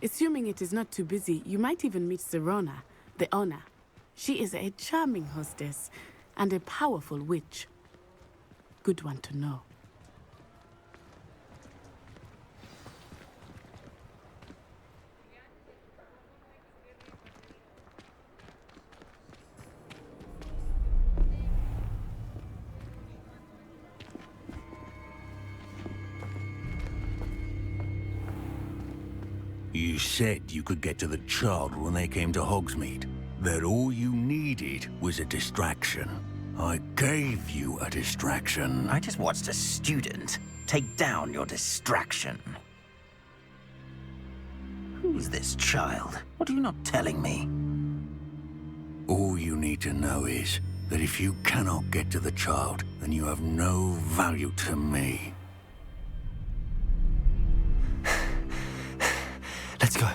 Assuming it is not too busy, you might even meet Sirona, the owner. She is a charming hostess and a powerful witch. Good one to know. You said you could get to the child when they came to Hogsmeade. That all you needed was a distraction. I gave you a distraction. I just watched a student take down your distraction. Who's this child? What are you not telling me? All you need to know is that if you cannot get to the child, then you have no value to me. Let's go.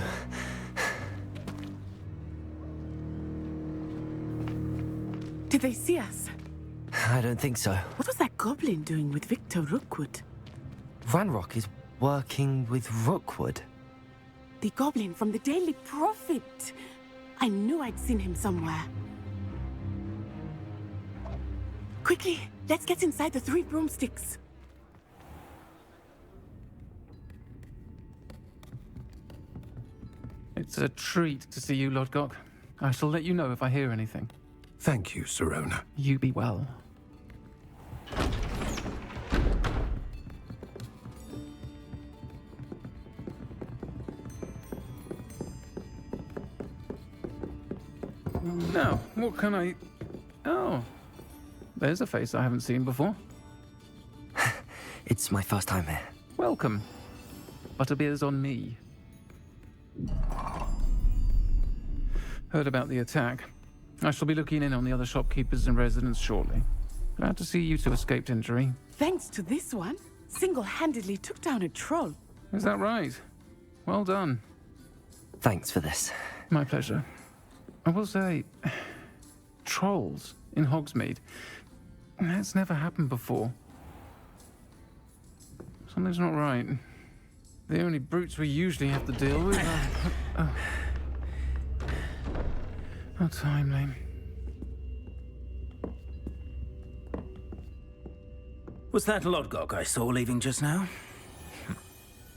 Did they see us? I don't think so. What was that goblin doing with Victor Rookwood? Ranrock is working with Rookwood. The goblin from the Daily Prophet. I knew I'd seen him somewhere. Quickly, let's get inside the 3 broomsticks. It's a treat to see you, Lodgok. I shall let you know if I hear anything. Thank you, Sirona. You be well. Now, what can I... Oh, there's a face I haven't seen before. It's my first time here. Welcome. Butterbeer's on me. Heard about the attack. I shall be looking in on the other shopkeepers and residents shortly. Glad to see you two escaped injury. Thanks to this one, single-handedly took down a troll. Is that right? Well done. Thanks for this. My pleasure. I will say, trolls in Hogsmeade. That's never happened before. Something's not right. The only brutes we usually have to deal with are... How timely. Was that Lodgok I saw leaving just now?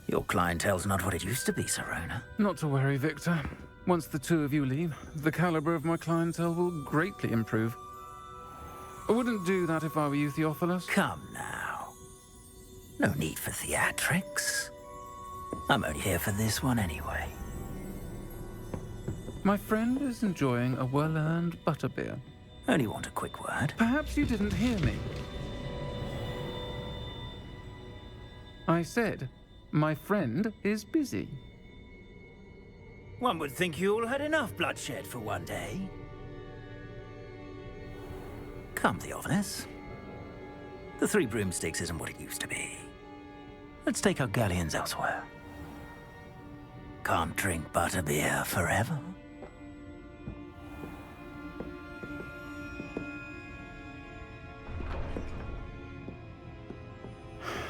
Your clientele's not what it used to be, Sirona. Not to worry, Victor. Once the two of you leave, the caliber of my clientele will greatly improve. I wouldn't do that if I were you, Theophilus. Come now. No need for theatrics. I'm only here for this one anyway. My friend is enjoying a well-earned butterbeer. Only want a quick word. Perhaps you didn't hear me. I said, my friend is busy. One would think you all had enough bloodshed for one day. Come, Theophilus. The 3 broomsticks isn't what it used to be. Let's take our galleons elsewhere. Can't drink butterbeer forever.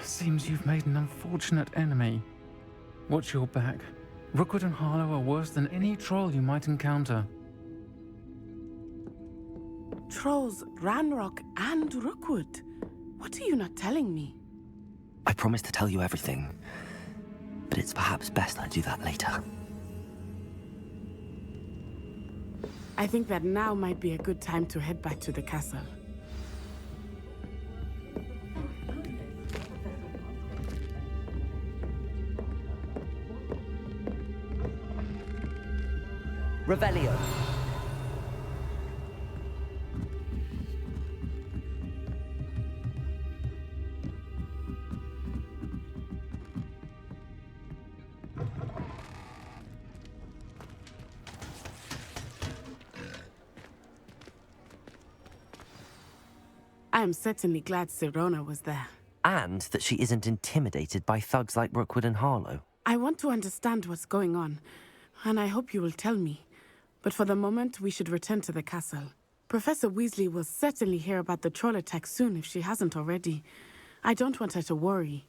Seems you've made an unfortunate enemy. Watch your back. Rookwood and Harlow are worse than any troll you might encounter. Trolls, Ranrock, and Rookwood. What are you not telling me? I promise to tell you everything, but it's perhaps best I do that later. I think that now might be a good time to head back to the castle. Revelio. I am certainly glad Sirona was there. And that she isn't intimidated by thugs like Rookwood and Harlow. I want to understand what's going on, and I hope you will tell me. But for the moment, we should return to the castle. Professor Weasley will certainly hear about the troll attack soon if she hasn't already. I don't want her to worry.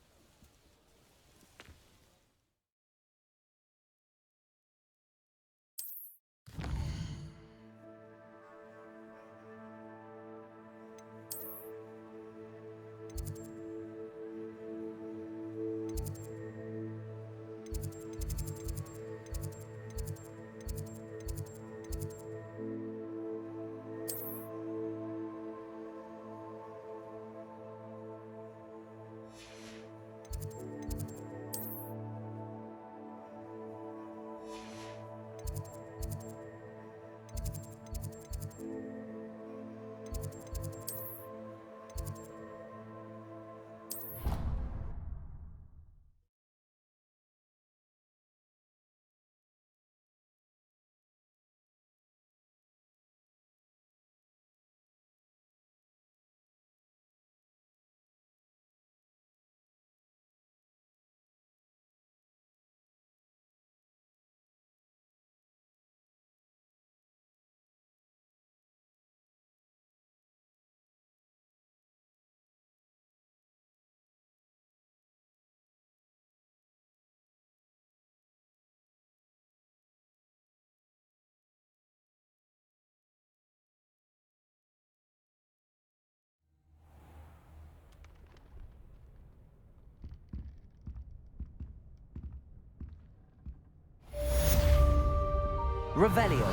Revelio.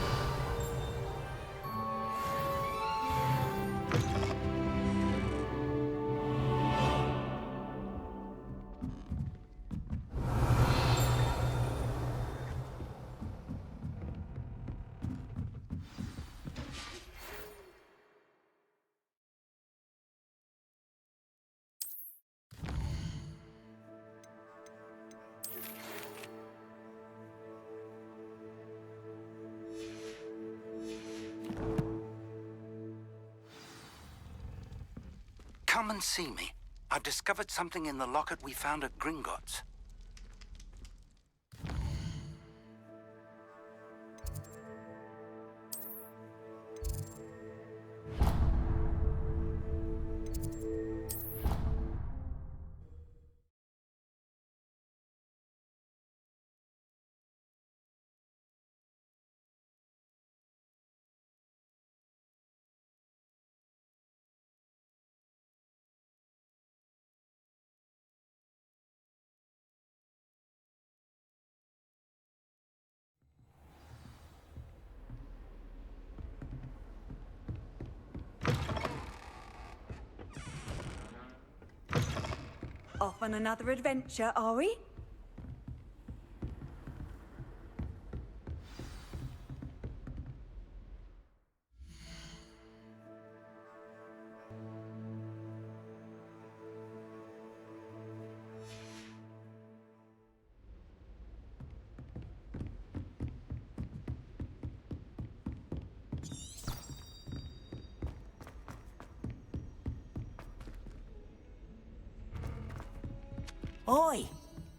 Come and see me. I've discovered something in the locket we found at Gringotts. Off on another adventure, are we? Oi,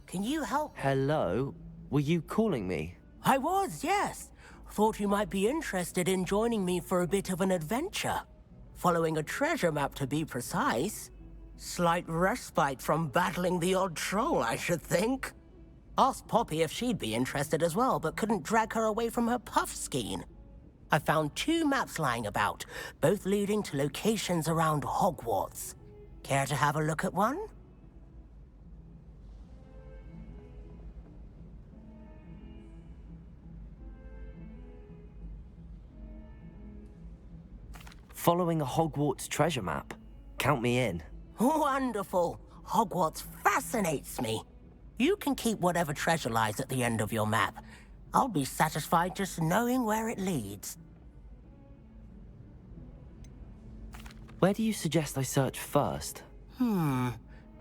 can you help? Hello? Were you calling me? I was, yes. Thought you might be interested in joining me for a bit of an adventure. Following a treasure map, to be precise. Slight respite from battling the odd troll, I should think. Asked Poppy if she'd be interested as well, but couldn't drag her away from her puff skein. I found 2 maps lying about, both leading to locations around Hogwarts. Care to have a look at one? Following a Hogwarts treasure map? Count me in. Wonderful. Hogwarts fascinates me. You can keep whatever treasure lies at the end of your map. I'll be satisfied just knowing where it leads. Where do you suggest I search first?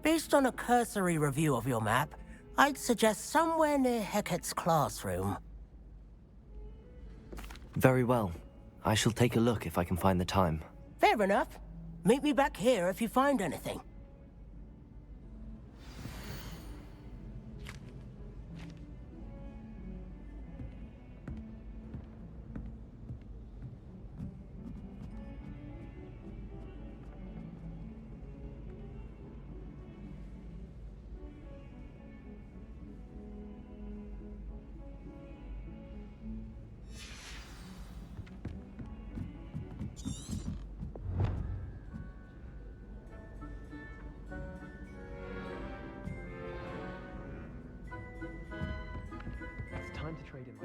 Based on a cursory review of your map, I'd suggest somewhere near Hecat's classroom. Very well. I shall take a look if I can find the time. Fair enough. Meet me back here if you find anything. It's time to trade in my...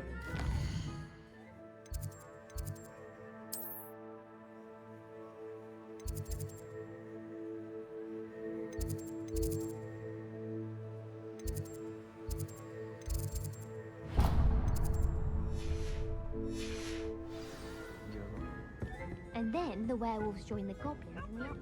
And then the werewolves join the goblins in the opera.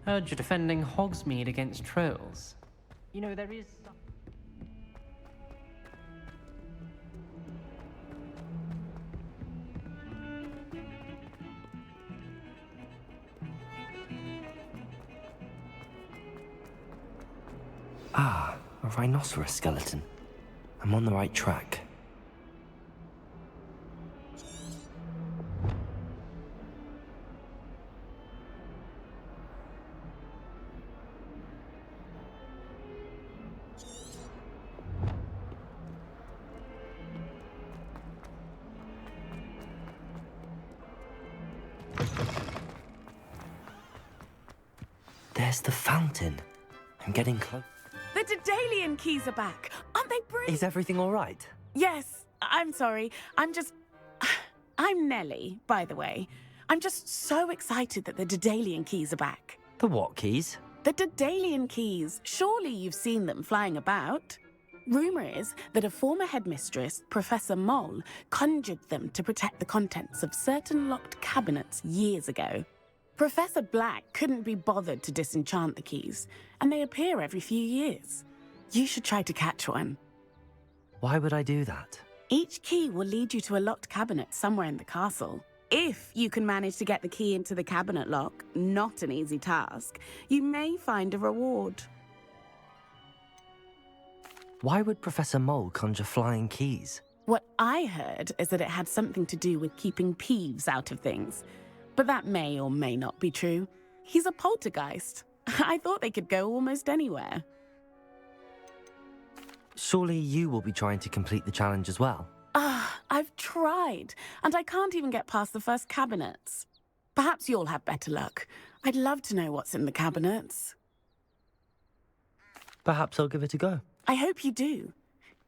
Heard you're defending Hogsmeade against trolls. You know, there is... Ah, a rhinoceros skeleton. I'm on the right track. There's the fountain. I'm getting close. The Daedalian keys are back. Aren't they brilliant? Is everything all right? Yes, I'm sorry. I'm Nellie, by the way. I'm just so excited that the Daedalian keys are back. The what keys? The Daedalian keys. Surely you've seen them flying about. Rumour is that a former headmistress, Professor Mole, conjured them to protect the contents of certain locked cabinets years ago. Professor Black couldn't be bothered to disenchant the keys, and they appear every few years. You should try to catch one. Why would I do that? Each key will lead you to a locked cabinet somewhere in the castle. If you can manage to get the key into the cabinet lock, not an easy task, you may find a reward. Why would Professor Mole conjure flying keys? What I heard is that it had something to do with keeping Peeves out of things. But that may or may not be true. He's a poltergeist. I thought they could go almost anywhere. Surely you will be trying to complete the challenge as well. I've tried, and I can't even get past the first cabinets. Perhaps you'll have better luck. I'd love to know what's in the cabinets. Perhaps I'll give it a go. I hope you do.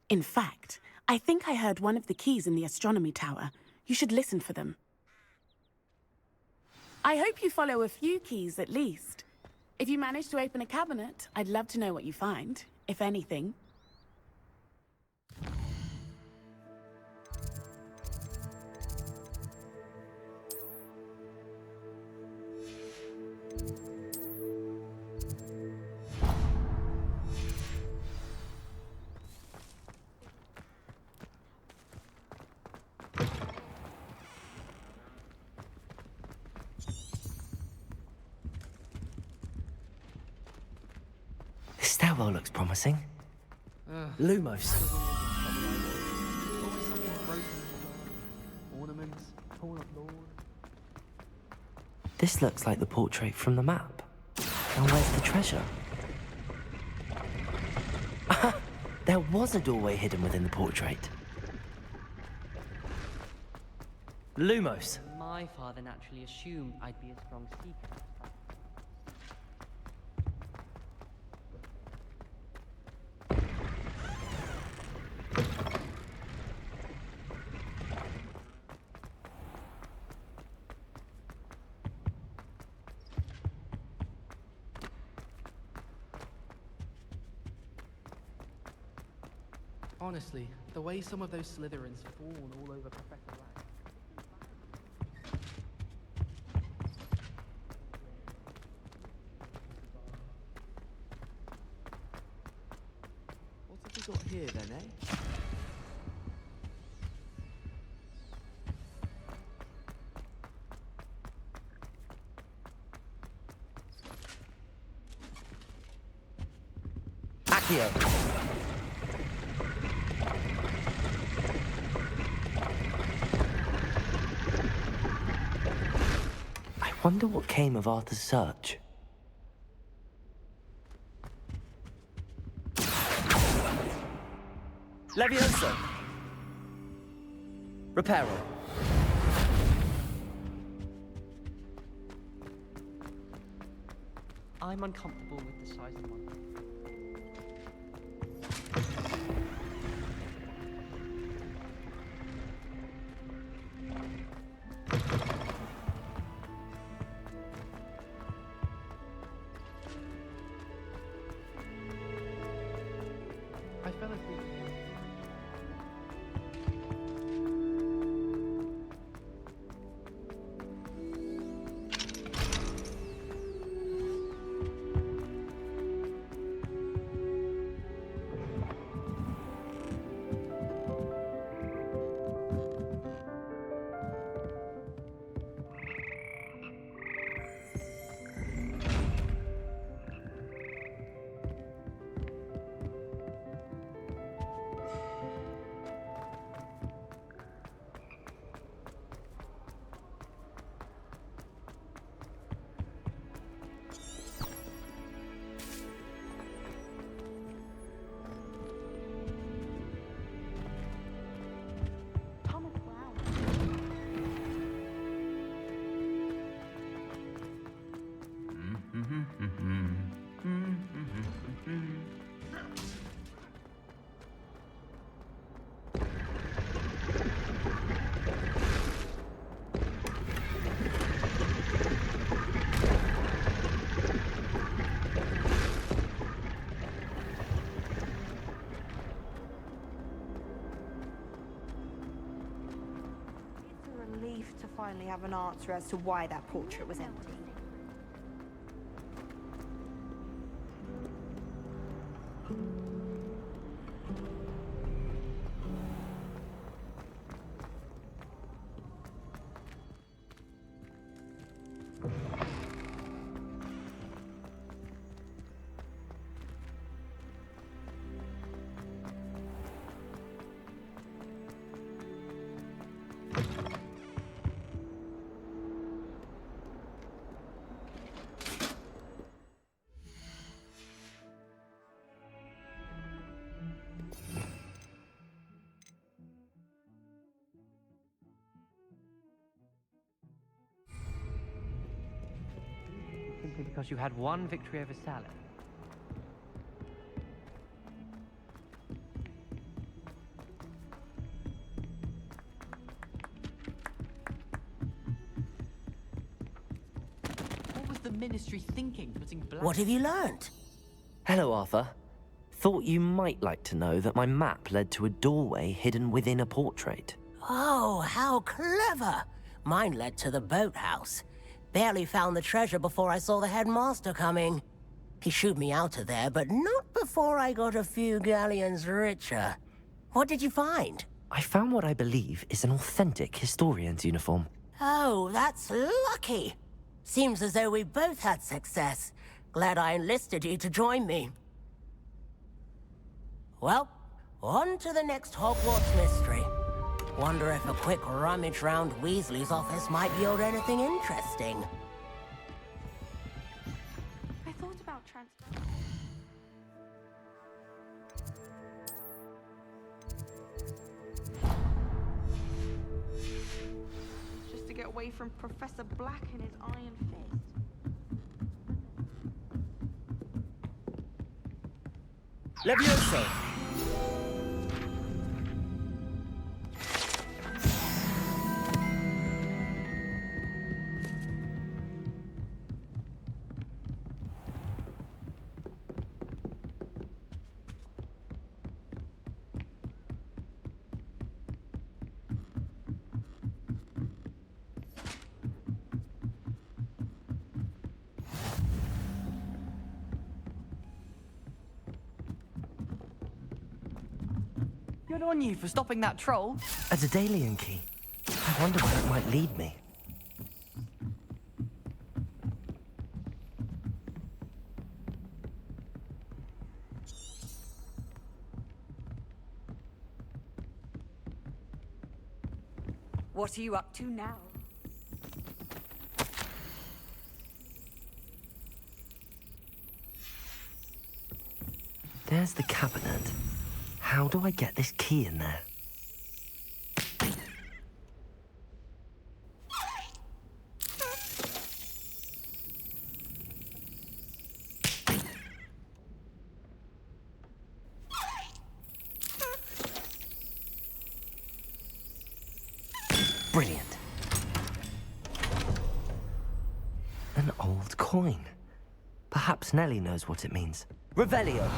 In fact, I think I heard one of the keys in the astronomy tower. You should listen for them. I hope you follow a few keys at least. If you manage to open a cabinet, I'd love to know what you find, if anything. This stairwell looks promising. Lumos. This looks like the portrait from the map. And where's the treasure? There was a doorway hidden within the portrait. Lumos. My father naturally assumed I'd be a strong seeker. Honestly, the way some of those Slytherins fawn all over Professor Black. What have we got here then, eh? Accio. I wonder what came of Arthur's search. Leviosa! Reparo. I'm uncomfortable with the size of my... I fell asleep. have an answer as to why that portrait was empty. Simply because you had one victory over Salad. What was the Ministry thinking, putting black... What have you learned? Hello, Arthur. Thought you might like to know that my map led to a doorway hidden within a portrait. Oh, how clever! Mine led to the boathouse. Barely found the treasure before I saw the headmaster coming. He shooed me out of there, but not before I got a few galleons richer. What did you find? I found what I believe is an authentic historian's uniform. Oh, that's lucky. Seems as though we both had success. Glad I enlisted you to join me. Well, on to the next Hogwarts mystery. Wonder if a quick rummage round Weasley's office might yield anything interesting. I thought about transfer. Just to get away from Professor Black and his iron fist. Levioso! Good on you for stopping that troll. A Daedalian key. I wonder where it might lead me. What are you up to now? There's the cabinet. How do I get this key in there? Brilliant. An old coin. Perhaps Nellie knows what it means. Revelio!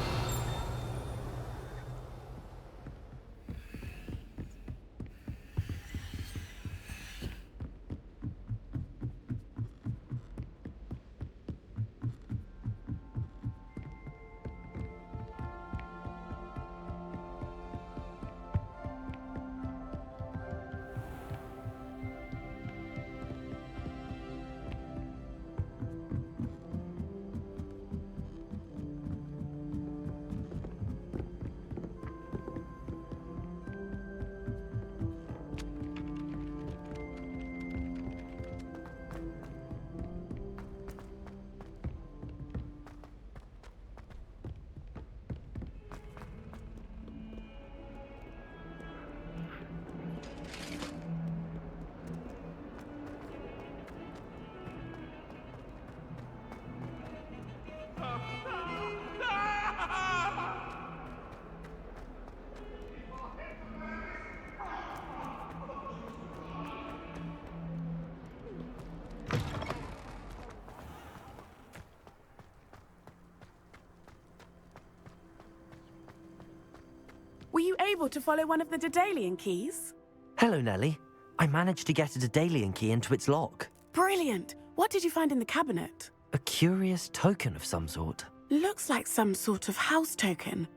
Were you able to follow one of the Daedalian keys? Hello, Nellie. I managed to get a Daedalian key into its lock. Brilliant! What did you find in the cabinet? A curious token of some sort. Looks like some sort of house token.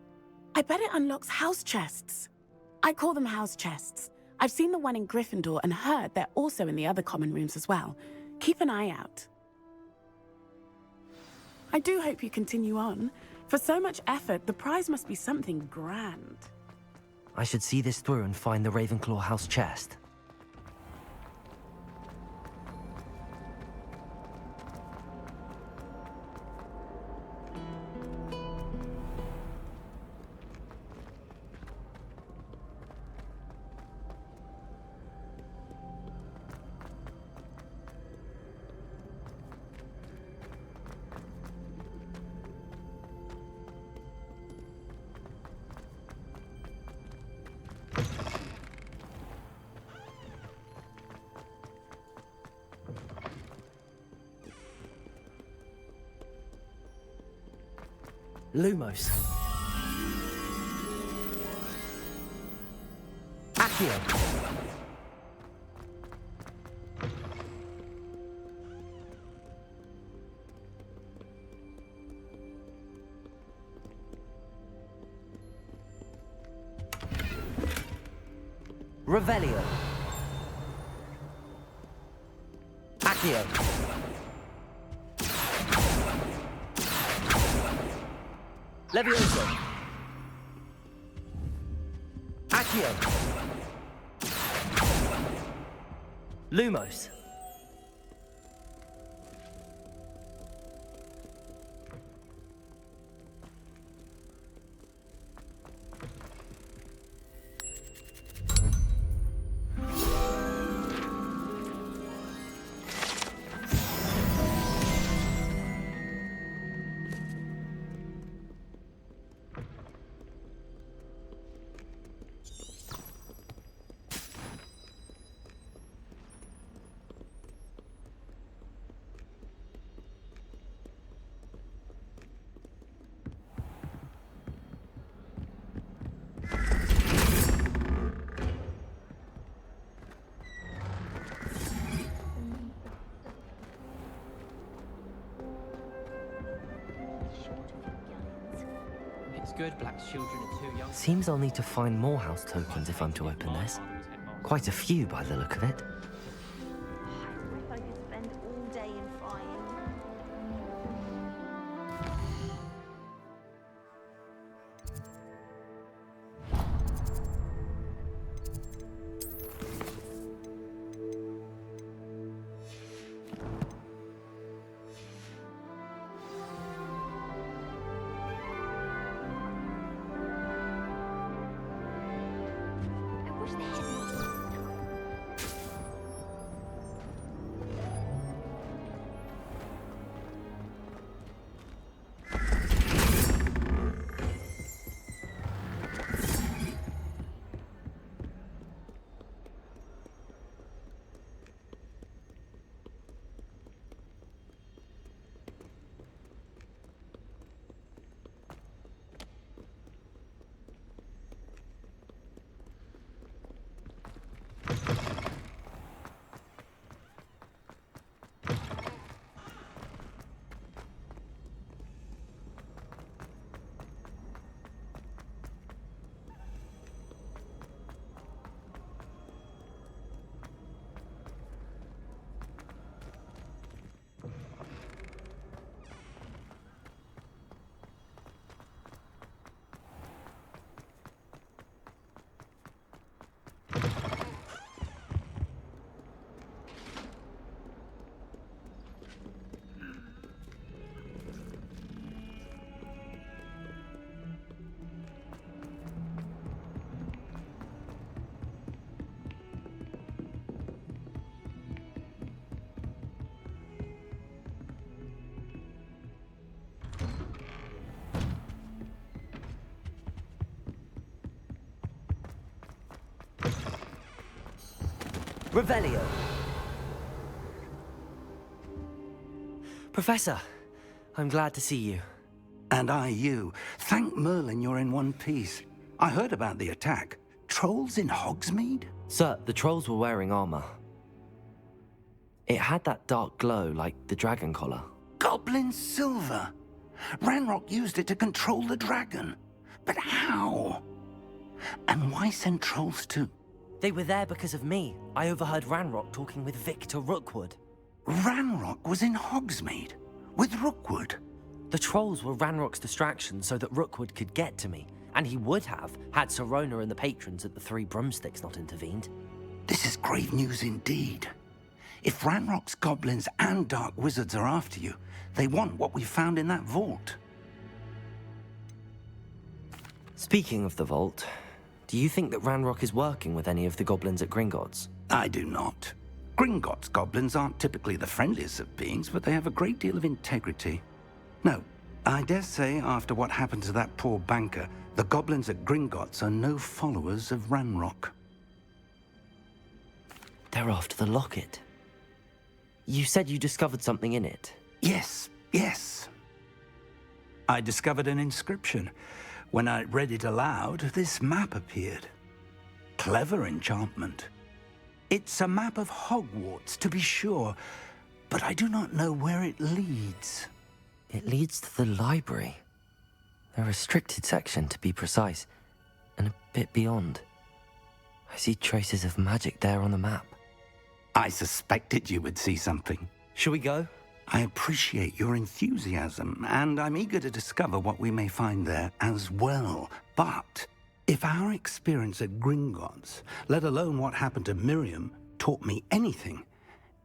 I bet it unlocks house chests. I call them house chests. I've seen the one in Gryffindor and heard they're also in the other common rooms as well. Keep an eye out. I do hope you continue on. For so much effort, the prize must be something grand. I should see this through and find the Ravenclaw house chest. Lumos. Accio. Revelio. Accio. Levioso. Accio. Lumos. It's good Black's children are too young. Seems I'll need to find more house tokens if I'm to open this. Quite a few by the look of it. If I could spend all day in flying. I wish they had more time. Revelio. Professor, I'm glad to see you. And I you. Thank Merlin you're in one piece. I heard about the attack. trolls in Hogsmeade? Sir, the trolls were wearing armor. It had that dark glow like the dragon collar. Goblin silver! Ranrock used it to control the dragon. But how? And why send trolls to... They were there because of me. I overheard Ranrock talking with Victor Rookwood. Ranrock was in Hogsmeade? With Rookwood? The trolls were Ranrock's distraction so that Rookwood could get to me. And he would have, had Sirona and the patrons at the Three Broomsticks not intervened. This is grave news indeed. If Ranrock's goblins and dark wizards are after you, they want what we found in that vault. Speaking of the vault, do you think that Ranrock is working with any of the goblins at Gringotts? I do not. Gringotts goblins aren't typically the friendliest of beings, but they have a great deal of integrity. No, I dare say after what happened to that poor banker, the goblins at Gringotts are no followers of Ranrock. They're after the locket. You said you discovered something in it. Yes, yes. I discovered an inscription. When I read it aloud, this map appeared. Clever enchantment. It's a map of Hogwarts, to be sure, but I do not know where it leads. It leads to the library. A restricted section, to be precise, and a bit beyond. I see traces of magic there on the map. I suspected you would see something. Shall we go? I appreciate your enthusiasm, and I'm eager to discover what we may find there as well. But if our experience at Gringotts, let alone what happened to Miriam, taught me anything,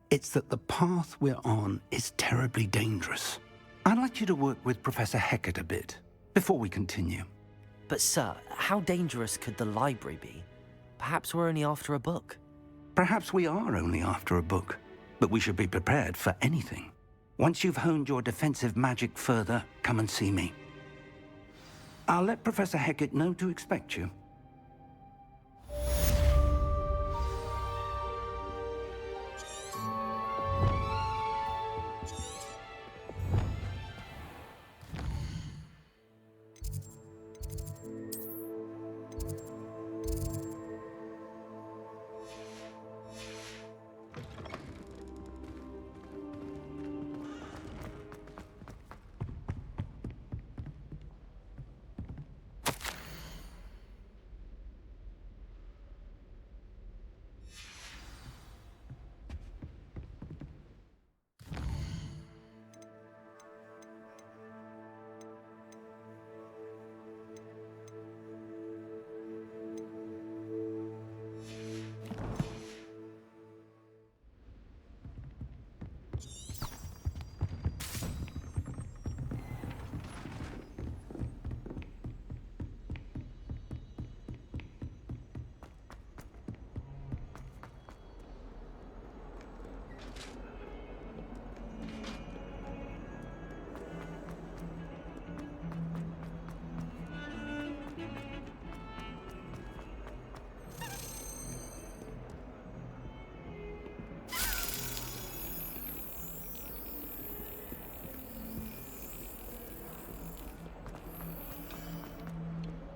it's that the path we're on is terribly dangerous. I'd like you to work with Professor Hecat a bit before we continue. But sir, how dangerous could the library be? Perhaps we're only after a book. Perhaps we are only after a book, but we should be prepared for anything. Once you've honed your defensive magic further, come and see me. I'll let Professor Hecat know to expect you.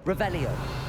Revelio.